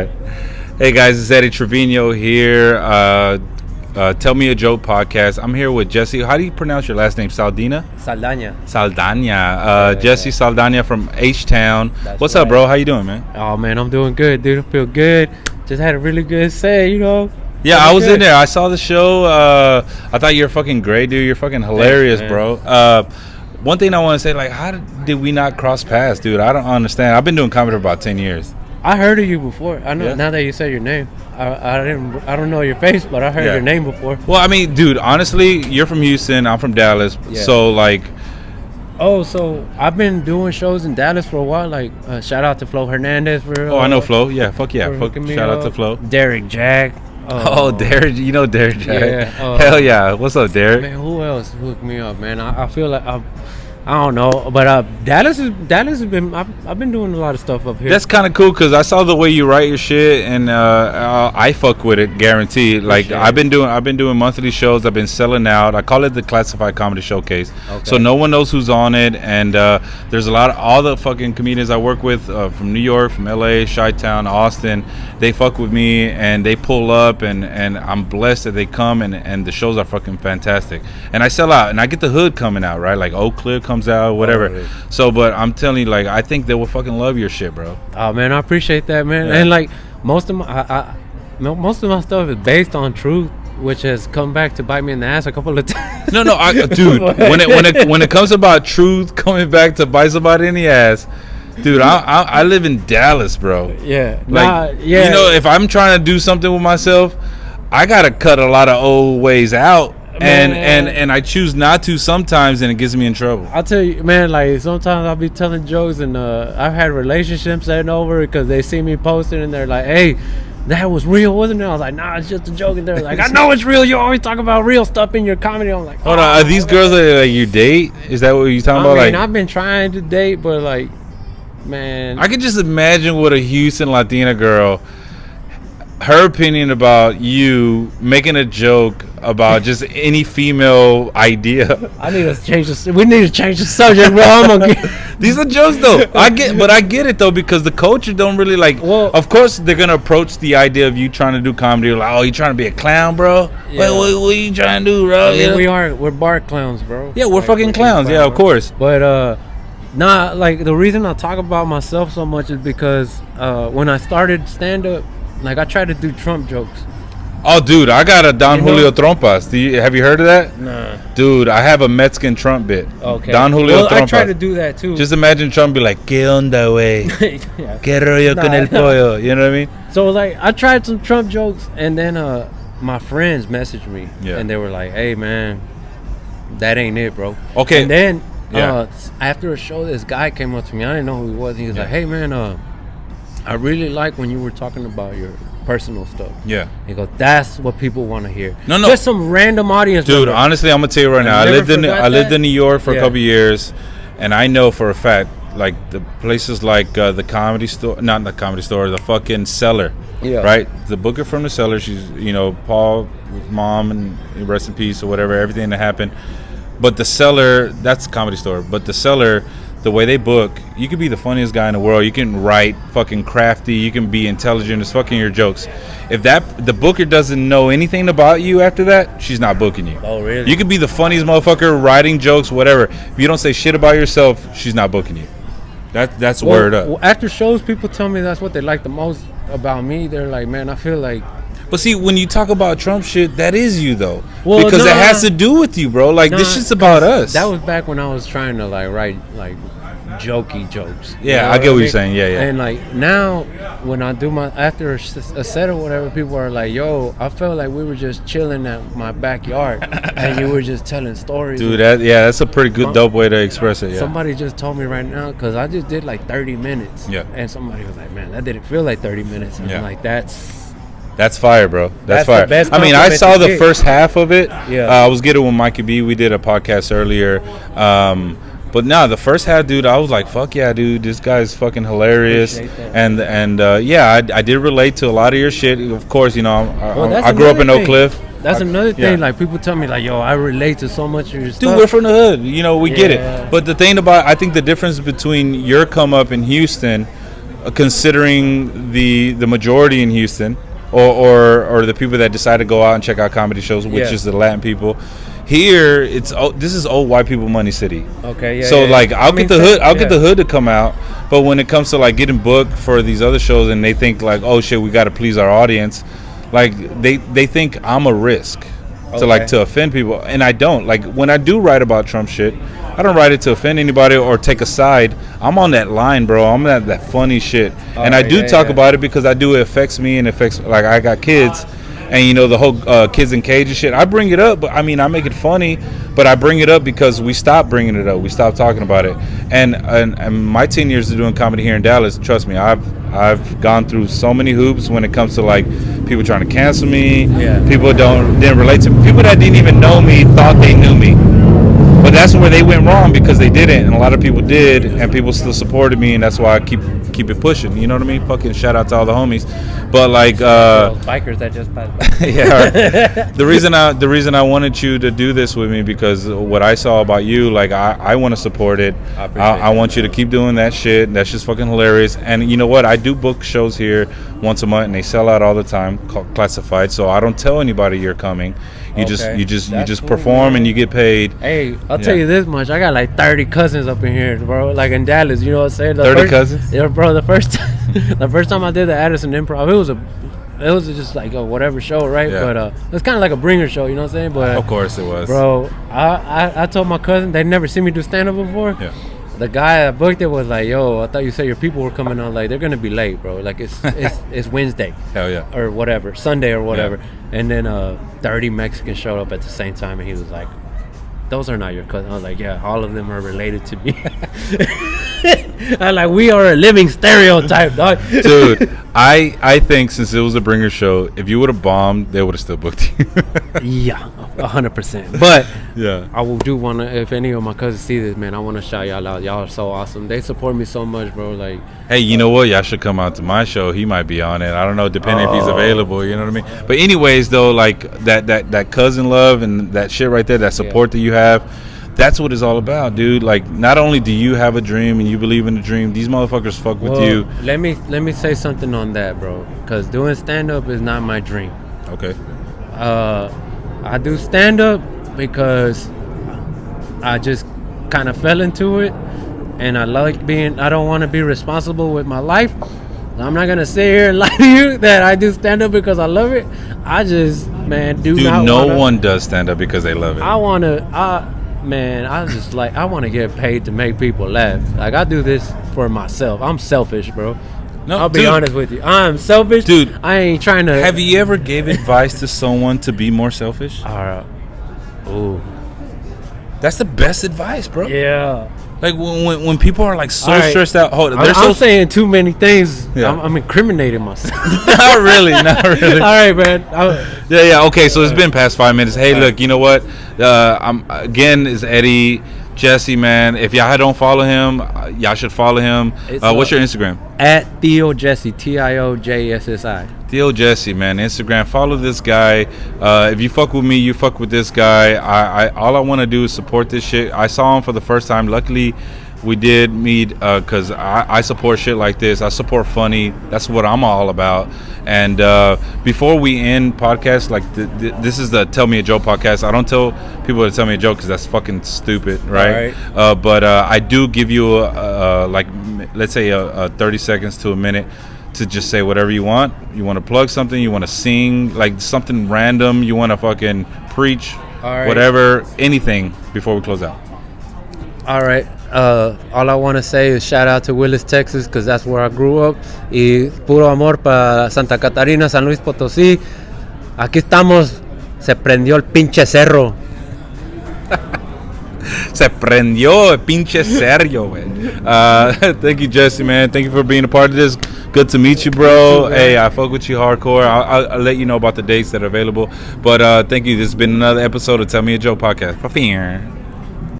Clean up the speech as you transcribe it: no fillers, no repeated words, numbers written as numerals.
Hey guys, it's Eddie Trevino here. Tell Me a Joke podcast. I'm here with Jesse. How do you pronounce your last name? Saldaña? Saldaña. Jesse Saldaña from H-Town. What's up, bro? How you doing, man? Oh, man, I'm doing good, dude. I feel good. Just had a really good set, Yeah, I was in there. I saw the show. I thought you were fucking great, dude. You're fucking hilarious, bro. One thing I want to say, like, how did we not cross paths, dude? I don't understand. I've been doing comedy for about 10 years. I heard of you before. I know now that you said your name. I don't know your face, but I heard your name before. Well, I mean, dude, honestly, you're from Houston. I'm from Dallas. Yeah. So, like... Oh, so I've been doing shows in Dallas for a while. Like, shout out to Flo Hernandez for... I know Flo. Yeah, fuck yeah. Shout out to Flo. Derek Jack. Derek. You know Derek Jack. Yeah. Hell yeah. What's up, Derek? Man, who else hooked me up, man? I feel like I don't know, but Dallas has been. I've been doing a lot of stuff up here. That's kind of cool because I saw the way you write your shit, and I fuck with it, guaranteed. Like I've been doing monthly shows. I've been selling out. I call it the Classified Comedy Showcase. Okay. So no one knows who's on it, and there's a lot of all the fucking comedians I work with from New York, from LA, Chi-Town, Austin. They fuck with me, and they pull up, and I'm blessed that they come, and the shows are fucking fantastic. And I sell out, and I get the hood coming out, right? Like Oak Cliff comes out, whatever. Really? So, but I'm telling you, like, I think they will fucking love your shit, bro. Oh man, I appreciate that, man. Yeah. And like most of my stuff is based on truth, which has come back to bite me in the ass a couple of times. No, dude. when it comes about truth coming back to bite somebody in the ass, dude, I live in Dallas, bro. Yeah, like, you know, if I'm trying to do something with myself, I gotta cut a lot of old ways out. And I choose not to sometimes, and it gets me in trouble. I'll tell you, man, like sometimes I'll be telling jokes, and I've had relationships ending over because they see me posting and they're like, hey, that was real, wasn't it? I was like, nah, it's just a joke. And they're like, I know it's real. You always talk about real stuff in your comedy. I'm like, hold on, are these girls that like you date? Is that what you're talking about? I mean, I've been trying to date, but like, man, I could just imagine what a Houston Latina girl, her opinion about you making a joke about just any female idea. We need to change the subject, bro. These are jokes though. I get it though, because the culture don't really like. Well, of course they're gonna approach the idea of you trying to do comedy like, oh, you trying to be a clown, bro? Yeah. What you trying to do, bro? I mean, we're bar clowns, bro. Yeah, we're fucking clowns. Yeah, of course. But like the reason I talk about myself so much is because when I started stand up, like I tried to do Trump jokes. Oh, dude, I got a Don Julio Trompas. Have you heard of that? Nah. Dude, I have a Mexican Trump bit. Okay. Don Julio Trompas. I tried to do that too. Just imagine Trump be like, ¿Qué onda, güey? ¿Qué rollo con el pollo? You know what I mean? So, like, I tried some Trump jokes, and then my friends messaged me, and they were like, hey, man, that ain't it, bro. Okay. And then after a show, this guy came up to me. I didn't know who he was. He was like, hey, man, I really like when you were talking about your personal stuff. Yeah. He goes, that's what people want to hear. No. Just some random audience. Dude, honestly, I'm going to tell you right now. I lived in New York for a couple years, and I know for a fact, like, the places like the Comedy Store, not the Comedy Store, the fucking Cellar. Yeah. Right? The booker from the Cellar, she's, Paul's mom, and rest in peace or whatever, everything that happened. But the Cellar, that's the Comedy Store. But the Cellar, the way they book, you could be the funniest guy in the world. You can write fucking crafty. You can be intelligent as fucking your jokes. If the booker doesn't know anything about you after that, she's not booking you. Oh, really? You could be the funniest motherfucker, writing jokes, whatever. If you don't say shit about yourself, she's not booking you. That's word up. Well, after shows, people tell me that's what they like the most about me. They're like, man, I feel like... But see, when you talk about Trump shit, that is you though. Well, because it has to do with you, bro. Like, this shit's about us. That was back when I was trying to like write like jokey jokes. Yeah, I get what you're saying. Yeah. And like now, when I do after a set or whatever, people are like, "Yo, I felt like we were just chilling at my backyard, and you were just telling stories." Dude, that's a pretty good, dope way to express it. Yeah. Somebody just told me right now, because I just did like 30 minutes. Yeah. And somebody was like, "Man, that didn't feel like 30 minutes." And I'm like, That's fire, bro. That's fire. The best I mean, I saw the first half of it. Yeah. I was getting with Mikey B. We did a podcast earlier. But no, the first half, dude, I was like, fuck yeah, dude. This guy's fucking hilarious. And I did relate to a lot of your shit. Of course, I grew up in Oak Cliff. That's another thing. Like, people tell me, like, yo, I relate to so much of your stuff. Dude, we're from the hood. We get it. But the thing I think the difference between your come up in Houston considering the majority in Houston, or the people that decide to go out and check out comedy shows, which is the Latin people. Here, this is old white people money city. Okay, yeah. So yeah, like, yeah. I'll get the hood to come out, but when it comes to like getting booked for these other shows, and they think like, oh shit, we got to please our audience, like they think I'm a risk to offend people, and I don't. Like when I do write about Trump shit, I don't write it to offend anybody or take a side. I'm on that line, bro. I'm that funny shit, and I do talk about it because it affects me and affects, like, I got kids. And you know the whole kids in cages shit. I bring it up, but I mean I make it funny. But I bring it up because we stopped bringing it up. We stopped talking about it. And my 10 years of doing comedy here in Dallas, trust me, I've gone through so many hoops when it comes to like people trying to cancel me. Yeah. People didn't relate to me. People that didn't even know me thought they knew me. But that's where they went wrong because they didn't, and a lot of people did, and people still supported me, and that's why I keep it pushing. You know what I mean? Fucking shout out to all the homies. But like bikers that just passed by. Yeah. The reason I wanted you to do this with me because what I saw about you, like I want to support it. I want you to keep doing that shit. That's just fucking hilarious. And you know what? I do book shows here once a month, and they sell out all the time, classified. So I don't tell anybody you're coming. You just cool, perform, man. And you get paid. Hey, I'll tell you this much. I got like 30 cousins up in here, bro. Like in Dallas, you know what I'm saying? 30 cousins? Yeah, bro. The first time I did the Addison Improv, it was just like a whatever show, right? Yeah. But it's kind of like a bringer show, you know what I'm saying? But of course it was, bro. I told my cousin they'd never seen me do stand up before. Yeah. The guy that booked it was like, "Yo, I thought you said your people were coming on. Like, they're gonna be late, bro. Like, it's Wednesday, hell yeah, or whatever, Sunday or whatever." Yeah. And then 30 Mexicans showed up at the same time, and he was like, "Those are not your cousins." I was like, "Yeah, all of them are related to me." I'm like, "We are a living stereotype, dog." Dude, I think since it was a bringer show, if you would have bombed, they would have still booked you. Yeah, 100%. But yeah, I do want to, if any of my cousins see this, man, I want to shout y'all out. Y'all are so awesome. They support me so much, bro. Like, hey, you know what? Y'all should come out to my show. He might be on it. I don't know, depending if he's available. You know what I mean? But anyways, though, like that cousin love and that shit right there, that support that you have, that's what it's all about, dude. Like, not only do you have a dream and you believe in the dream, these motherfuckers fuck with you. Let me say something on that, bro. Because doing stand up is not my dream. Okay. I do stand up because I just kind of fell into it, and I don't want to be responsible with my life. I'm not gonna sit here and lie to you that I do stand up because I love it. I just, man, no one does stand up because they love it. I want to get paid to make people laugh. Like, I do this for myself. I'm selfish, bro. No, I'll be honest with you. I'm selfish, dude. I ain't trying to. Have you ever gave advice to someone to be more selfish? Ooh, that's the best advice, bro. Yeah. Like when people are like so stressed out. I'm saying too many things. Yeah. I'm incriminating myself. Not really. All right, man. Yeah. Okay, so it's been past 5 minutes. Hey, look, you know what? Is Eddie Jesse, man. If y'all don't follow him, y'all should follow him. What's your Instagram? At Theo Jesse, TIOJSSI. Theo Jesse, man. Instagram. Follow this guy. If you fuck with me, you fuck with this guy. All I want to do is support this shit. I saw him for the first time. Luckily, we did meet because I support shit like this. I support funny. That's what I'm all about. And before we end podcast, like this is the Tell Me a Joke podcast. I don't tell people to tell me a joke because that's fucking stupid, right? But I do give you let's say a 30 seconds to a minute to just say whatever you want. You want to plug something, you want to sing, like something random, you want to fucking preach, whatever, anything before we close out. All right. All I want to say is shout out to Willis, Texas, because that's where I grew up. Y puro amor para Santa Catarina, San Luis Potosí. Aquí estamos. Se prendió el pinche cerro. Se prendió el pinche cerro, man. Thank you, Jesse, man. Thank you for being a part of this. Good to meet you, bro. Hey, I fuck with you hardcore. I'll let you know about the dates that are available. But thank you. This has been another episode of Tell Me a Joke podcast.